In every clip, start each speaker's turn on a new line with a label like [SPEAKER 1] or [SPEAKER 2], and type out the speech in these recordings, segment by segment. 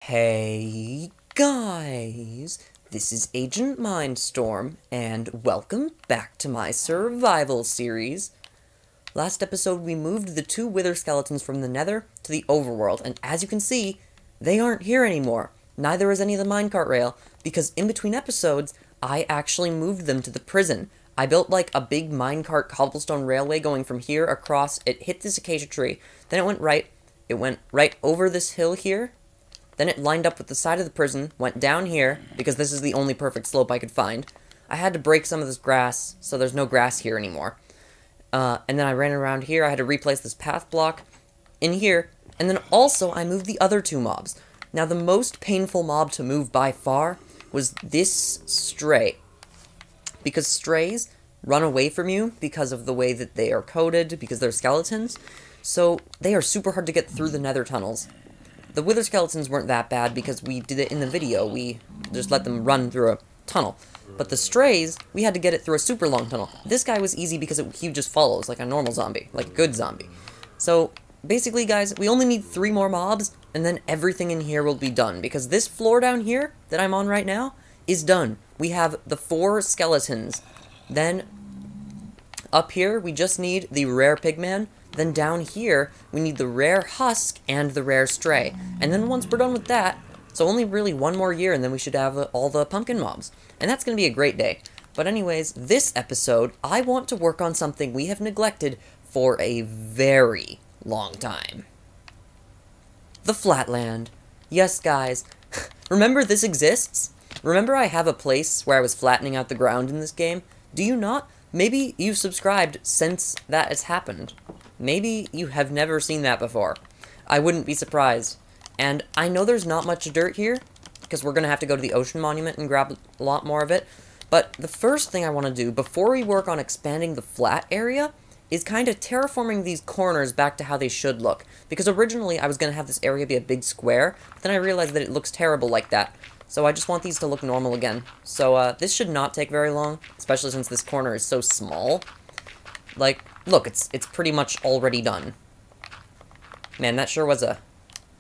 [SPEAKER 1] Hey guys, this is Agent Mindstorm, and welcome back to my survival series. Last episode we moved the two wither skeletons from the nether to the overworld, and as you can see, they aren't here anymore. Neither is any of the minecart rail, because in between episodes, I actually moved them to the prison. I built like a big minecart cobblestone railway going from here across. It hit this acacia tree, then it went right over this hill here. Then it lined up with the side of the prison, went down here, because this is the only perfect slope I could find. I had to break some of this grass, so there's no grass here anymore. And then I ran around here, I had to replace this path block in here, and then also I moved the other two mobs. Now the most painful mob to move by far was this stray. Because strays run away from you because of the way that they are coded, because they're skeletons, so they are super hard to get through the nether tunnels. The wither skeletons weren't that bad because we did it in the video. We just let them run through a tunnel. But the strays, we had to get it through a super long tunnel. This guy was easy because he just follows like a normal zombie, like a good zombie. So basically, guys, we only need 3 more mobs, and then everything in here will be done. Because this floor down here that I'm on right now is done. We have the 4 skeletons. Then up here, we just need the rare pigman. Then down here, we need the rare husk and the rare stray. And then once we're done with that, so only really 1 more year and then we should have all the pumpkin mobs. And that's going to be a great day. But anyways, this episode, I want to work on something we have neglected for a very long time. The Flatland. Yes, guys. Remember this exists? Remember I have a place where I was flattening out the ground in this game? Do you not? Maybe you've subscribed since that has happened. Maybe you have never seen that before. I wouldn't be surprised. And I know there's not much dirt here, because we're going to have to go to the ocean monument and grab a lot more of it. But the first thing I want to do, before we work on expanding the flat area, is kind of terraforming these corners back to how they should look. Because originally I was going to have this area be a big square, but then I realized that it looks terrible like that. So I just want these to look normal again. So this should not take very long, especially since this corner is so small. Like, look, it's pretty much already done. Man, that sure was a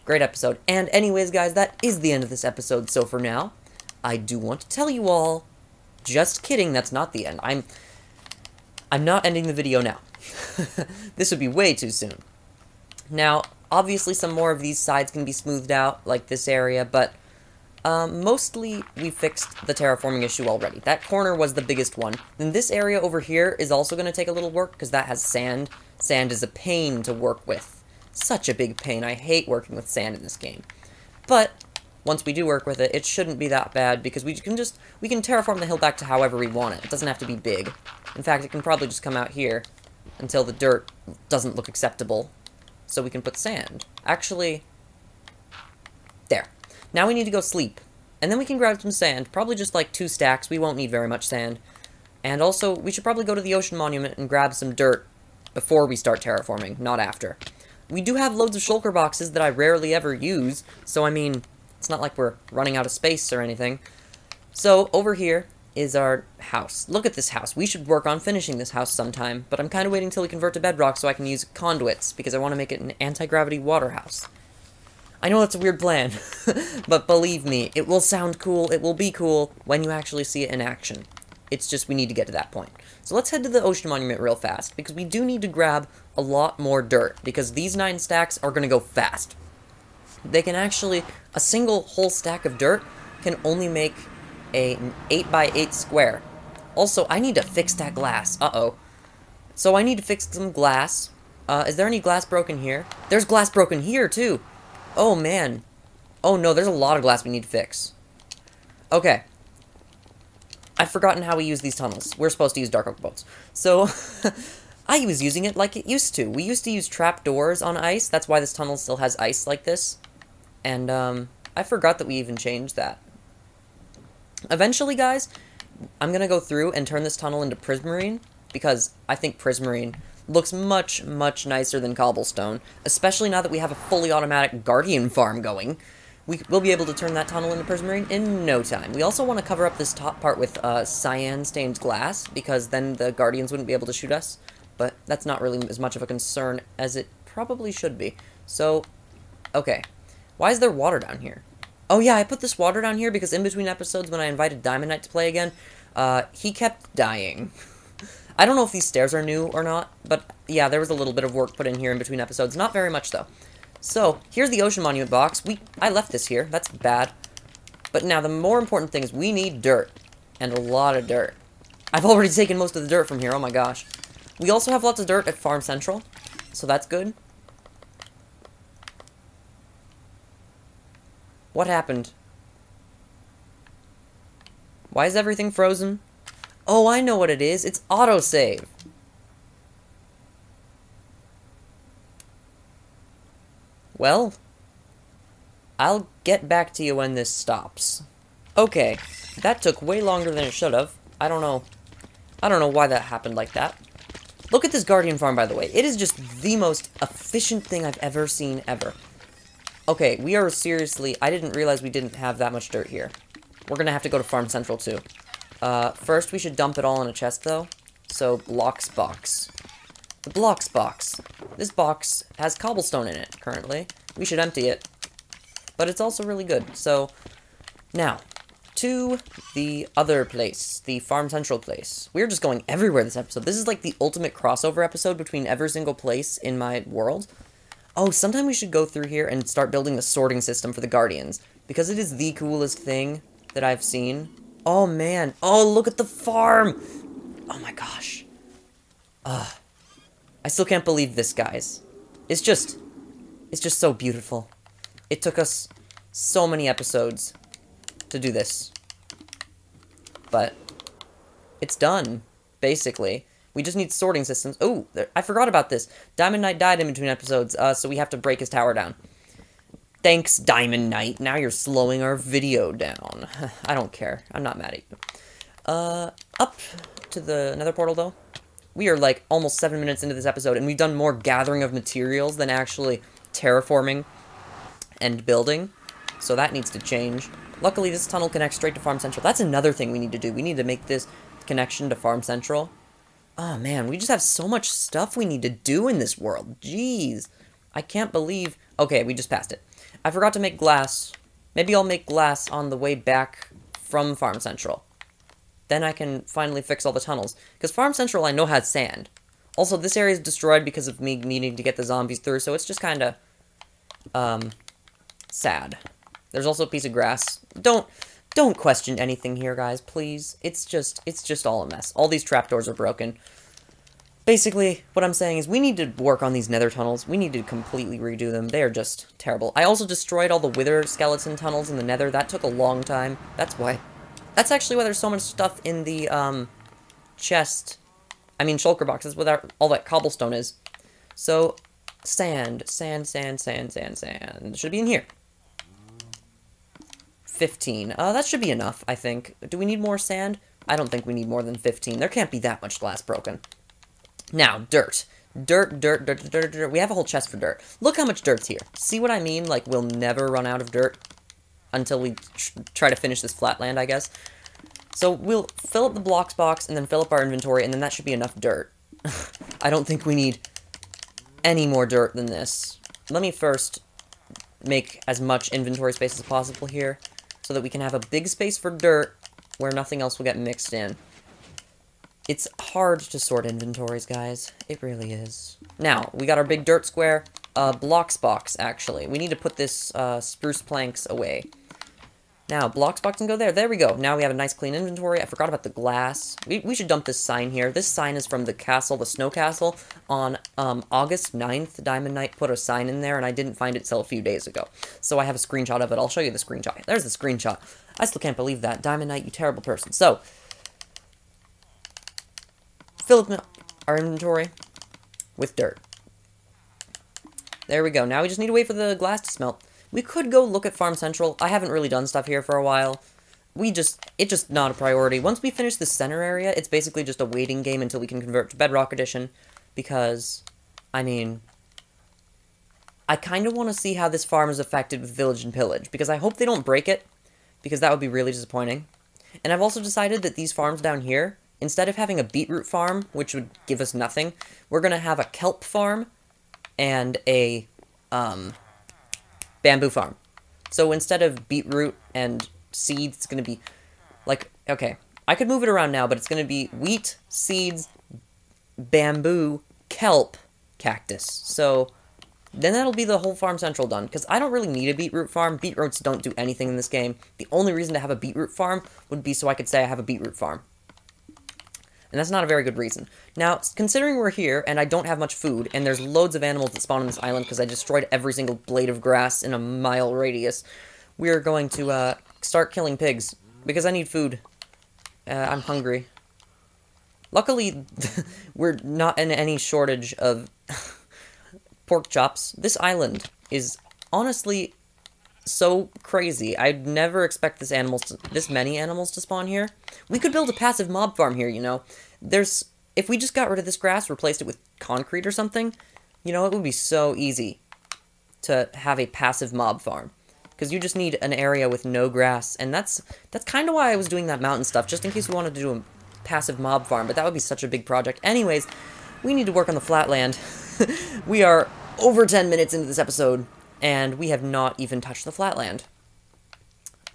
[SPEAKER 1] great episode. And anyways, guys, that is the end of this episode. So for now, I do want to tell you all, just kidding, that's not the end. I'm not ending the video now. This would be way too soon. Now, obviously some more of these sides can be smoothed out, like this area, but mostly we fixed the terraforming issue already. That corner was the biggest one. Then this area over here is also going to take a little work, because that has sand. Sand is a pain to work with. Such a big pain. I hate working with sand in this game. But once we do work with it, it shouldn't be that bad, because we can terraform the hill back to however we want it. It doesn't have to be big. In fact, it can probably just come out here until the dirt doesn't look acceptable. So we can put sand. Actually, there. Now we need to go sleep. And then we can grab some sand. Probably just like 2 stacks. We won't need very much sand. And also, we should probably go to the ocean monument and grab some dirt before we start terraforming, not after. We do have loads of shulker boxes that I rarely ever use. So, I mean, it's not like we're running out of space or anything. So, over here is our house. Look at this house. We should work on finishing this house sometime. But I'm kind of waiting until we convert to bedrock so I can use conduits, because I want to make it an anti-gravity water house. I know that's a weird plan, but believe me, it will sound cool, it will be cool when you actually see it in action. It's just we need to get to that point. So let's head to the ocean monument real fast, because we do need to grab a lot more dirt, because these 9 stacks are going to go fast. They can actually, a single whole stack of dirt can only make an 8x8 square. Also, I need to fix that glass. Uh-oh. So I need to fix some glass. Is there any glass broken here? There's glass broken here, too. Oh, man. Oh, no, there's a lot of glass we need to fix. Okay. I've forgotten how we use these tunnels. We're supposed to use dark oak boats. So, I was using it like it used to. We used to use trapdoors on ice. That's why this tunnel still has ice like this. And, I forgot that we even changed that. Eventually, guys, I'm gonna go through and turn this tunnel into prismarine, because I think prismarine looks much, much nicer than cobblestone, especially now that we have a fully automatic guardian farm going. We'll be able to turn that tunnel into prismarine in no time. We also want to cover up this top part with cyan-stained glass, because then the guardians wouldn't be able to shoot us, but that's not really as much of a concern as it probably should be. So, okay. Why is there water down here? Oh yeah, I put this water down here because in between episodes when I invited Diamond Knight to play again, he kept dying. I don't know if these stairs are new or not, but yeah, there was a little bit of work put in here in between episodes. Not very much, though. So, here's the Ocean Monument box. I left this here. That's bad. But now, the more important thing is we need dirt. And a lot of dirt. I've already taken most of the dirt from here. Oh my gosh. We also have lots of dirt at Farm Central. So that's good. What happened? Why is everything frozen? Oh, I know what it is. It's autosave. Well, I'll get back to you when this stops. Okay, that took way longer than it should have. I don't know why that happened like that. Look at this Guardian farm, by the way. It is just the most efficient thing I've ever seen, ever. Okay, we are seriously... I didn't realize we didn't have that much dirt here. We're gonna have to go to Farm Central, too. First we should dump it all in a chest, though. So, blocks box. The blocks box. This box has cobblestone in it, currently. We should empty it. But it's also really good. So, now, to the other place. The Farm Central place. We're just going everywhere this episode. This is like the ultimate crossover episode between every single place in my world. Oh, sometime we should go through here and start building the sorting system for the Guardians. Because it is the coolest thing that I've seen. Oh, man. Oh, look at the farm! Oh, my gosh. Ugh. I still can't believe this, guys. It's just so beautiful. It took us so many episodes to do this. But it's done, basically. We just need sorting systems. Oh, I forgot about this. Diamond Knight died in between episodes, so we have to break his tower down. Thanks, Diamond Knight. Now you're slowing our video down. I don't care. I'm not mad at you. Up to the nether portal, though. We are, like, almost 7 minutes into this episode, and we've done more gathering of materials than actually terraforming and building. So that needs to change. Luckily, this tunnel connects straight to Farm Central. That's another thing we need to do. We need to make this connection to Farm Central. Oh, man, we just have so much stuff we need to do in this world. Jeez. I can't believe... Okay, we just passed it. I forgot to make glass. Maybe I'll make glass on the way back from Farm Central. Then I can finally fix all the tunnels. Because Farm Central, I know, has sand. Also, this area is destroyed because of me needing to get the zombies through, so it's just kind of... sad. There's also a piece of grass. Don't question anything here, guys, please. It's just all a mess. All these trapdoors are broken. Basically, what I'm saying is we need to work on these nether tunnels. We need to completely redo them. They are just terrible. I also destroyed all the wither skeleton tunnels in the nether. That took a long time. That's why. That's actually why there's so much stuff in the, chest. I mean, shulker boxes, where all that cobblestone is. So, sand. Should be in here. 15. That should be enough, I think. Do we need more sand? I don't think we need more than 15. There can't be that much glass broken. Now, dirt. Dirt. We have a whole chest for dirt. Look how much dirt's here. See what I mean? Like, we'll never run out of dirt until we try to finish this flatland, I guess. So we'll fill up the blocks box and then fill up our inventory, and then that should be enough dirt. I don't think we need any more dirt than this. Let me first make as much inventory space as possible here so that we can have a big space for dirt where nothing else will get mixed in. It's hard to sort inventories, guys. It really is. Now, we got our big dirt square. Blocks box, actually. We need to put this spruce planks away. Now, blocks box can go there. There we go. Now we have a nice clean inventory. I forgot about the glass. We should dump this sign here. This sign is from the castle, the snow castle. On August 9th, Diamond Knight put a sign in there, and I didn't find it till a few days ago. So I have a screenshot of it. I'll show you the screenshot. There's the screenshot. I still can't believe that. Diamond Knight, you terrible person. So, fill up our inventory with dirt. There we go. Now we just need to wait for the glass to smelt. We could go look at Farm Central. I haven't really done stuff here for a while. It's just not a priority. Once we finish the center area, it's basically just a waiting game until we can convert to Bedrock Edition. Because, I mean, I kind of want to see how this farm is affected with Village and Pillage. Because I hope they don't break it. Because that would be really disappointing. And I've also decided that these farms down here, instead of having a beetroot farm, which would give us nothing, we're going to have a kelp farm and a, bamboo farm. So instead of beetroot and seeds, it's going to be, like, okay, I could move it around now, but it's going to be wheat, seeds, bamboo, kelp, cactus. So then that'll be the whole farm central done, because I don't really need a beetroot farm. Beetroots don't do anything in this game. The only reason to have a beetroot farm would be so I could say I have a beetroot farm. And that's not a very good reason. Now, considering we're here, and I don't have much food, and there's loads of animals that spawn on this island because I destroyed every single blade of grass in a mile radius, we are going to start killing pigs, because I need food. I'm hungry. Luckily, we're not in any shortage of pork chops. This island is honestly so crazy. I'd never expect this many animals to spawn here. We could build a passive mob farm here, you know. If we just got rid of this grass, replaced it with concrete or something, you know, it would be so easy to have a passive mob farm. Because you just need an area with no grass, and that's kind of why I was doing that mountain stuff, just in case we wanted to do a passive mob farm, but that would be such a big project. Anyways, we need to work on the flatland. We are over 10 minutes into this episode, and we have not even touched the flatland.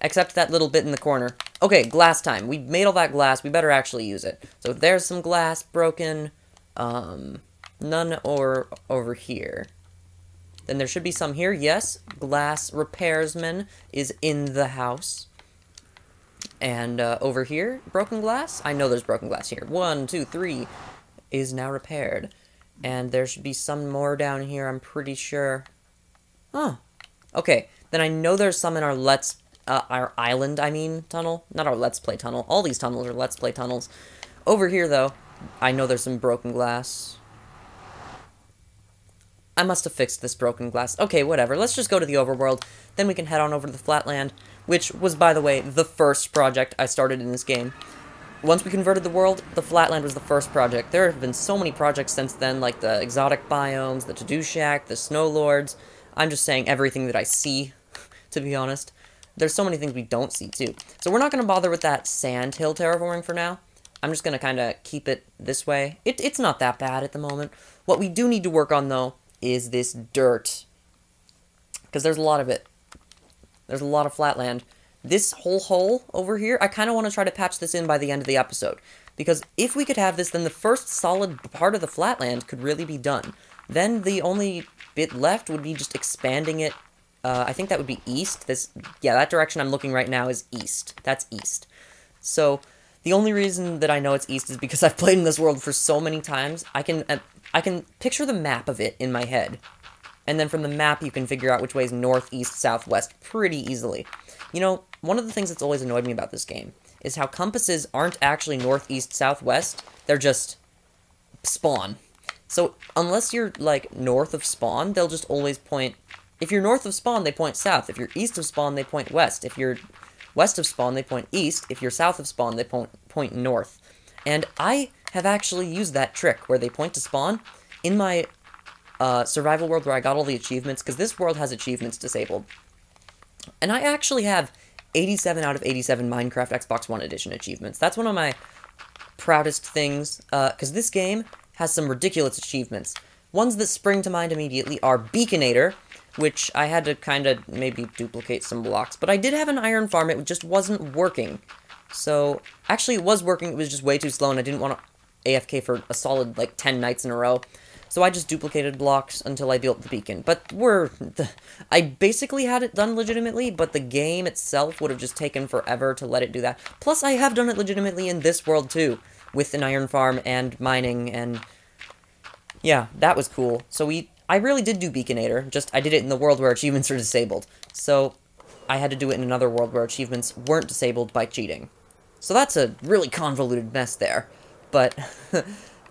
[SPEAKER 1] Except that little bit in the corner. Okay, glass time. We made all that glass. We better actually use it. So there's some glass broken. None over here. Then there should be some here. Yes, glass repairsman is in the house. And over here, broken glass. I know there's broken glass here. 1, 2, 3 is now repaired. And there should be some more down here, I'm pretty sure. Oh. Okay, then I know there's some in our our island, tunnel. Not our Let's Play tunnel. All these tunnels are Let's Play tunnels. Over here, though, I know there's some broken glass. I must have fixed this broken glass. Okay, whatever. Let's just go to the overworld. Then we can head on over to the flatland, which was, by the way, the first project I started in this game. Once we converted the world, the flatland was the first project. There have been so many projects since then, like the exotic biomes, the to-do shack, the snow lords. I'm just saying everything that I see, to be honest. There's so many things we don't see, too. So we're not going to bother with that sand hill terraforming for now. I'm just going to kind of keep it this way. It's not that bad at the moment. What we do need to work on, though, is this dirt. Because there's a lot of it. There's a lot of flatland. This whole hole over here, I kind of want to try to patch this in by the end of the episode. Because if we could have this, then the first solid part of the flatland could really be done. Then the only bit left would be just expanding it. I think that would be east. Yeah, that direction I'm looking right now is east. That's east. So the only reason that I know it's east is because I've played in this world for so many times. I can picture the map of it in my head. And then from the map, you can figure out which way is north, east, south, west pretty easily. You know, one of the things that's always annoyed me about this game is how compasses aren't actually north, east, south, west. They're just spawn. So unless you're, like, north of spawn, they'll just always point... If you're north of spawn, they point south. If you're east of spawn, they point west. If you're west of spawn, they point east. If you're south of spawn, they point north. And I have actually used that trick where they point to spawn in my survival world where I got all the achievements, because this world has achievements disabled. And I actually have 87 out of 87 Minecraft Xbox One Edition achievements. That's one of my proudest things, because this game has some ridiculous achievements. Ones that spring to mind immediately are Beaconator, which I had to kind of maybe duplicate some blocks, but I did have an iron farm, it just wasn't working. So, actually it was working, it was just way too slow, and I didn't want to AFK for a solid, like, 10 nights in a row. So I just duplicated blocks until I built the beacon. But I basically had it done legitimately, but the game itself would have just taken forever to let it do that. Plus, I have done it legitimately in this world, too, with an iron farm and mining, and yeah, that was cool. So I really did do Beaconator, just I did it in the world where achievements are disabled. So I had to do it in another world where achievements weren't disabled by cheating. So that's a really convoluted mess there. But,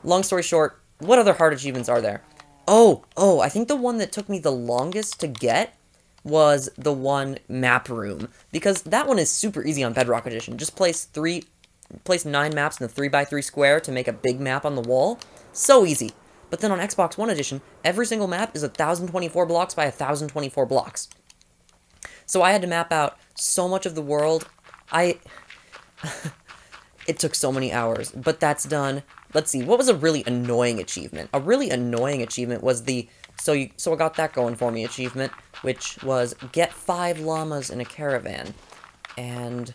[SPEAKER 1] long story short, what other hard achievements are there? Oh, I think the one that took me the longest to get was the one map room. Because that one is super easy on Bedrock Edition. Just place 9 maps in a 3x3 square to make a big map on the wall. So easy. But then on Xbox One Edition, every single map is 1024 blocks by 1024 blocks. So I had to map out so much of the world. It took so many hours, but that's done. Let's see, what was a really annoying achievement? A really annoying achievement was the So I got that going for me, achievement, which was get 5 llamas in a caravan. And,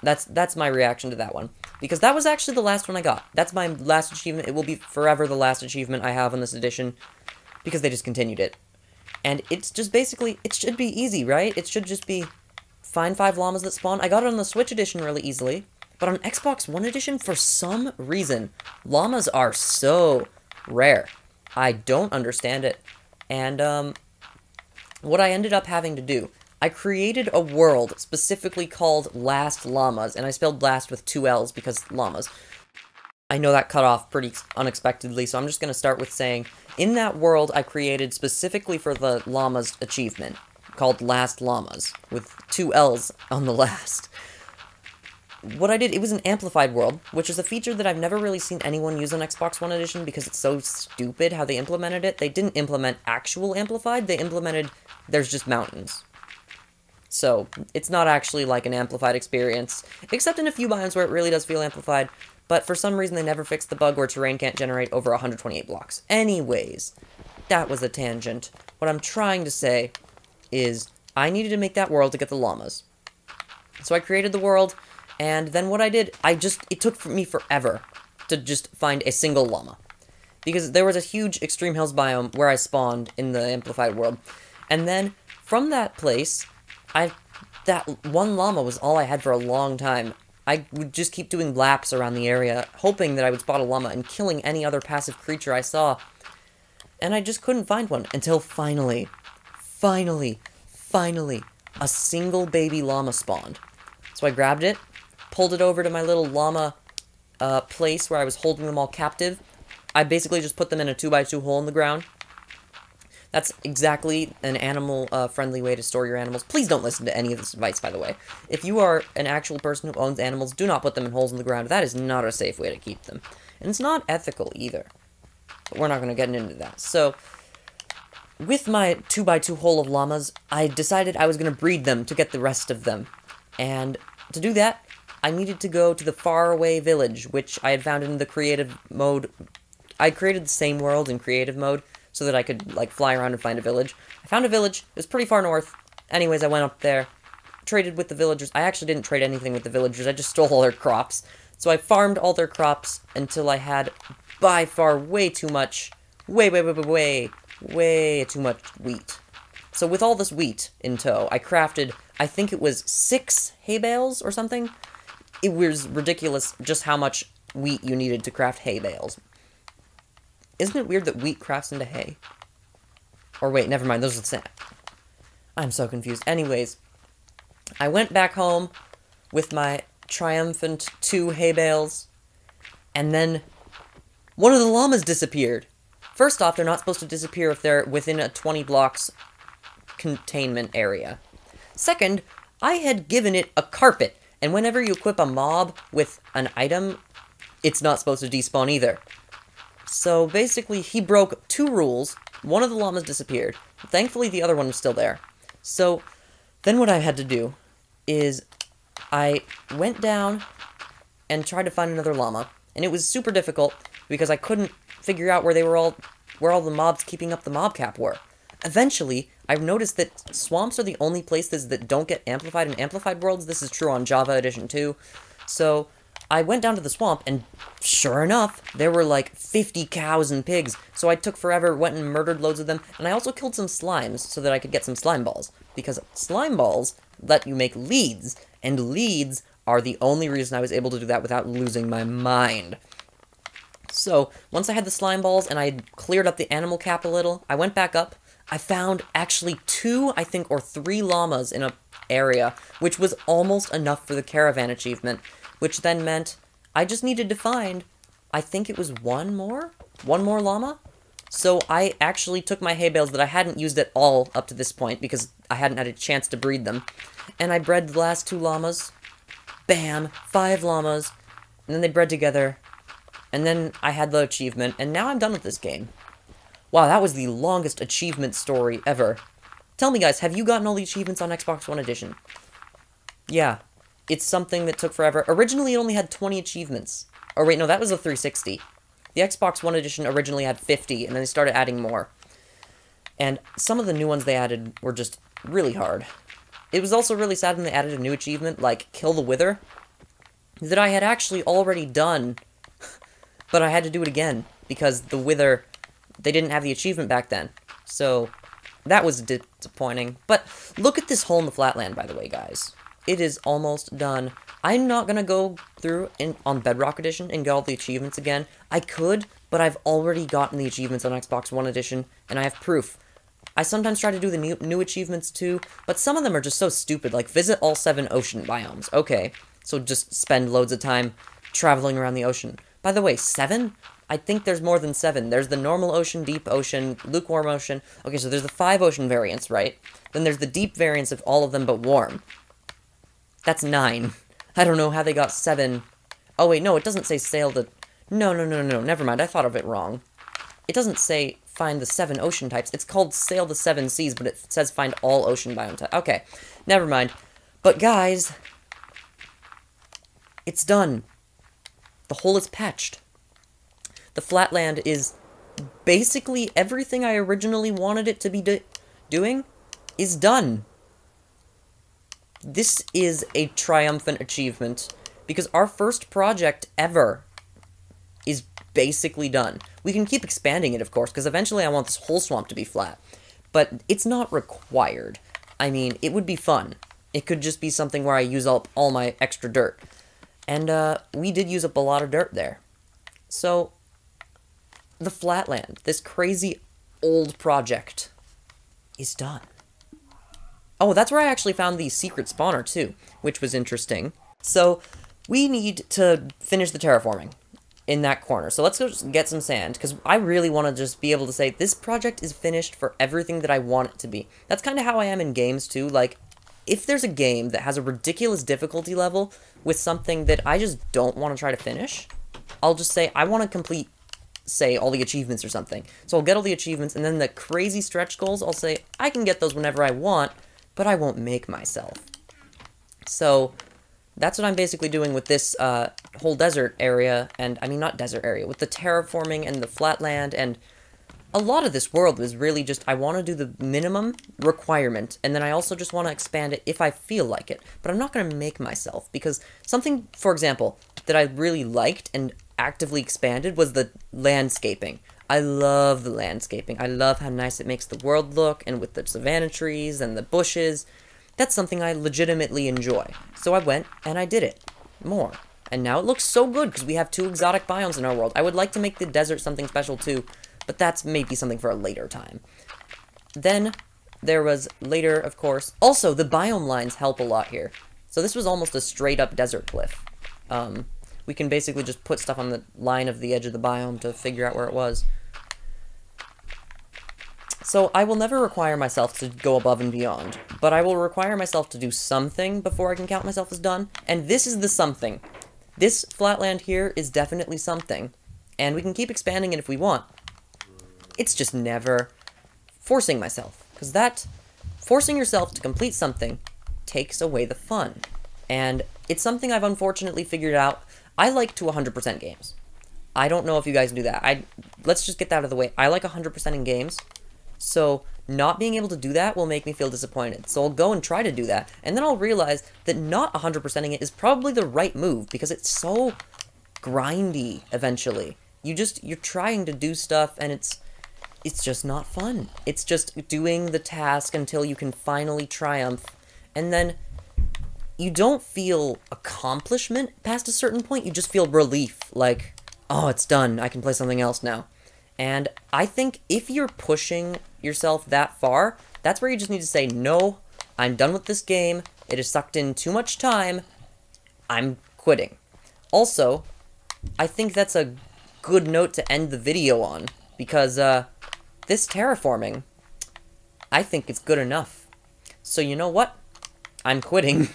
[SPEAKER 1] that's my reaction to that one. Because that was actually the last one I got. That's my last achievement. It will be forever the last achievement I have on this edition, because they just continued it. And it's just basically, it should be easy, right? It should just be find 5 llamas that spawn. I got it on the Switch edition really easily, but on Xbox One edition, for some reason, llamas are so rare. I don't understand it. And, what I ended up having to do, I created a world specifically called Last Llamas, and I spelled last with 2 L's because llamas. I know that cut off pretty unexpectedly, so I'm just going to start with saying, in that world I created specifically for the llamas achievement, called Last Llamas, with 2 L's on the last. What I did, it was an amplified world, which is a feature that I've never really seen anyone use on Xbox One Edition because it's so stupid how they implemented it. They didn't implement actual amplified, they implemented there's just mountains. So, it's not actually like an amplified experience, except in a few biomes where it really does feel amplified, but for some reason they never fixed the bug where terrain can't generate over 128 blocks. Anyways, that was a tangent. What I'm trying to say is, I needed to make that world to get the llamas. So I created the world, and then what I did, it took me forever to just find a single llama. Because there was a huge Extreme Hills biome where I spawned in the amplified world. And then, from that place, that one llama was all I had for a long time. I would just keep doing laps around the area, hoping that I would spot a llama and killing any other passive creature I saw. And I just couldn't find one, until finally, a single baby llama spawned. So I grabbed it, pulled it over to my little llama place where I was holding them all captive. I basically just put them in a 2x2 hole in the ground. That's exactly an animal-friendly way to store your animals. Please don't listen to any of this advice, by the way. If you are an actual person who owns animals, do not put them in holes in the ground. That is not a safe way to keep them. And it's not ethical, either. But we're not going to get into that. So, with my 2x2 hole of llamas, I decided I was going to breed them to get the rest of them. And to do that, I needed to go to the faraway village, which I had found in the creative mode. I created the same world in creative mode, so that I could, like, fly around and find a village. I found a village. It was pretty far north. Anyways, I went up there, traded with the villagers. I actually didn't trade anything with the villagers. I just stole all their crops. So I farmed all their crops until I had, by far, way too much, way too much wheat. So with all this wheat in tow, I crafted, I think it was 6 hay bales or something. It was ridiculous just how much wheat you needed to craft hay bales. Isn't it weird that wheat crafts into hay? Or wait, never mind, those are the same. I'm so confused. Anyways, I went back home with my triumphant 2 hay bales, and then one of the llamas disappeared. First off, they're not supposed to disappear if they're within a 20 blocks containment area. Second, I had given it a carpet, and whenever you equip a mob with an item, it's not supposed to despawn either. So basically, he broke 2 rules. One of the llamas disappeared. Thankfully, the other one was still there. So then what I had to do is I went down and tried to find another llama, and it was super difficult because I couldn't figure out where all the mobs keeping up the mob cap were. Eventually, I've noticed that swamps are the only places that don't get amplified in amplified worlds. This is true on Java Edition 2. So I went down to the swamp, and sure enough, there were like 50 cows and pigs, so I took forever, went and murdered loads of them, and I also killed some slimes so that I could get some slime balls, because slime balls let you make leads, and leads are the only reason I was able to do that without losing my mind. So, once I had the slime balls, and I had cleared up the animal cap a little, I went back up. I found actually 2, I think, or 3 llamas in a area, which was almost enough for the caravan achievement, which then meant I just needed to find, I think it was one more llama? So I actually took my hay bales that I hadn't used at all up to this point, because I hadn't had a chance to breed them, and I bred the last 2 llamas. Bam! 5 llamas, and then they bred together, and then I had the achievement, and now I'm done with this game. Wow, that was the longest achievement story ever. Tell me guys, have you gotten all the achievements on Xbox One Edition? Yeah. It's something that took forever. Originally, it only had 20 achievements. Or wait, no, that was a 360. The Xbox One edition originally had 50, and then they started adding more. And some of the new ones they added were just really hard. It was also really sad when they added a new achievement, like Kill the Wither, that I had actually already done, but I had to do it again, because the Wither, they didn't have the achievement back then. So, that was disappointing. But look at this hole in the Flatland, by the way, guys. It is almost done. I'm not going to go through on Bedrock Edition and get all the achievements again. I could, but I've already gotten the achievements on Xbox One Edition, and I have proof. I sometimes try to do the new achievements too, but some of them are just so stupid, like visit all 7 ocean biomes. Okay, so just spend loads of time traveling around the ocean. By the way, 7? I think there's more than 7. There's the normal ocean, deep ocean, lukewarm ocean. Okay, so there's the 5 ocean variants, right? Then there's the deep variants of all of them but warm. That's 9. I don't know how they got 7. Oh wait, no, it doesn't say sail the... No, never mind, I thought of it wrong. It doesn't say find the 7 ocean types. It's called sail the 7 seas, but it says find all ocean biome types. Okay, never mind. But guys, it's done. The hole is patched. The Flatland is basically everything I originally wanted it to be doing is done. This is a triumphant achievement, because our first project ever is basically done. We can keep expanding it, of course, because eventually I want this whole swamp to be flat. But it's not required. I mean, it would be fun. It could just be something where I use up all my extra dirt. And, we did use up a lot of dirt there. So, the Flatland, this crazy old project, is done. Oh, that's where I actually found the secret spawner, too, which was interesting. So, we need to finish the terraforming in that corner. So let's go just get some sand, because I really want to just be able to say, this project is finished for everything that I want it to be. That's kind of how I am in games, too. Like, if there's a game that has a ridiculous difficulty level with something that I just don't want to try to finish, I'll just say, I want to complete, say, all the achievements or something. So I'll get all the achievements, and then the crazy stretch goals, I'll say, I can get those whenever I want, but I won't make myself. So that's what I'm basically doing with this whole desert area, and, I mean, not desert area, with the terraforming and the Flatland, and a lot of this world is really just, I want to do the minimum requirement, and then I also just want to expand it if I feel like it, but I'm not going to make myself, because something, for example, that I really liked and actively expanded was the landscaping. I love the landscaping. I love how nice it makes the world look, and with the savanna trees and the bushes. That's something I legitimately enjoy. So I went, and I did it. More. And now it looks so good, because we have 2 exotic biomes in our world. I would like to make the desert something special too, but that's maybe something for a later time. Then, there was later, of course. Also, the biome lines help a lot here. So this was almost a straight-up desert cliff. We can basically just put stuff on the line of the edge of the biome to figure out where it was. So I will never require myself to go above and beyond, but I will require myself to do something before I can count myself as done, and this is the something. This Flatland here is definitely something, and we can keep expanding it if we want. It's just never forcing myself, because that, forcing yourself to complete something takes away the fun, and it's something I've unfortunately figured out. I like to 100% games. I don't know if you guys do that. Let's just get that out of the way. I like 100% in games. So, not being able to do that will make me feel disappointed. So I'll go and try to do that, and then I'll realize that not 100%ing it is probably the right move, because it's so grindy, eventually. You're trying to do stuff, and it's just not fun. It's just doing the task until you can finally triumph, and then you don't feel accomplishment past a certain point, you just feel relief, like, oh, it's done, I can play something else now. And I think if you're pushing yourself that far, that's where you just need to say, no, I'm done with this game, it has sucked in too much time, I'm quitting. Also, I think that's a good note to end the video on, because, this terraforming, I think it's good enough. So you know what? I'm quitting.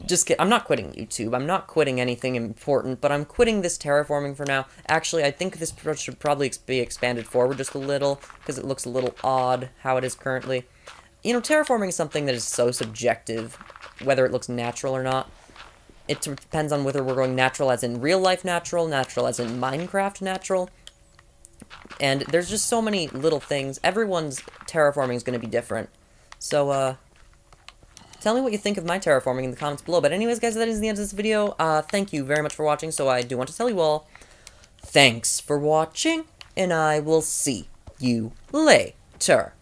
[SPEAKER 1] Just kidding. I'm not quitting YouTube. I'm not quitting anything important, but I'm quitting this terraforming for now. Actually, I think this should probably be expanded forward just a little, because it looks a little odd how it is currently. You know, terraforming is something that is so subjective, whether it looks natural or not. It depends on whether we're going natural as in real life natural, natural as in Minecraft natural. And there's just so many little things. Everyone's terraforming is going to be different. So, tell me what you think of my terraforming in the comments below. But anyways, guys, that is the end of this video. Thank you very much for watching. So I do want to tell you all, thanks for watching, and I will see you later.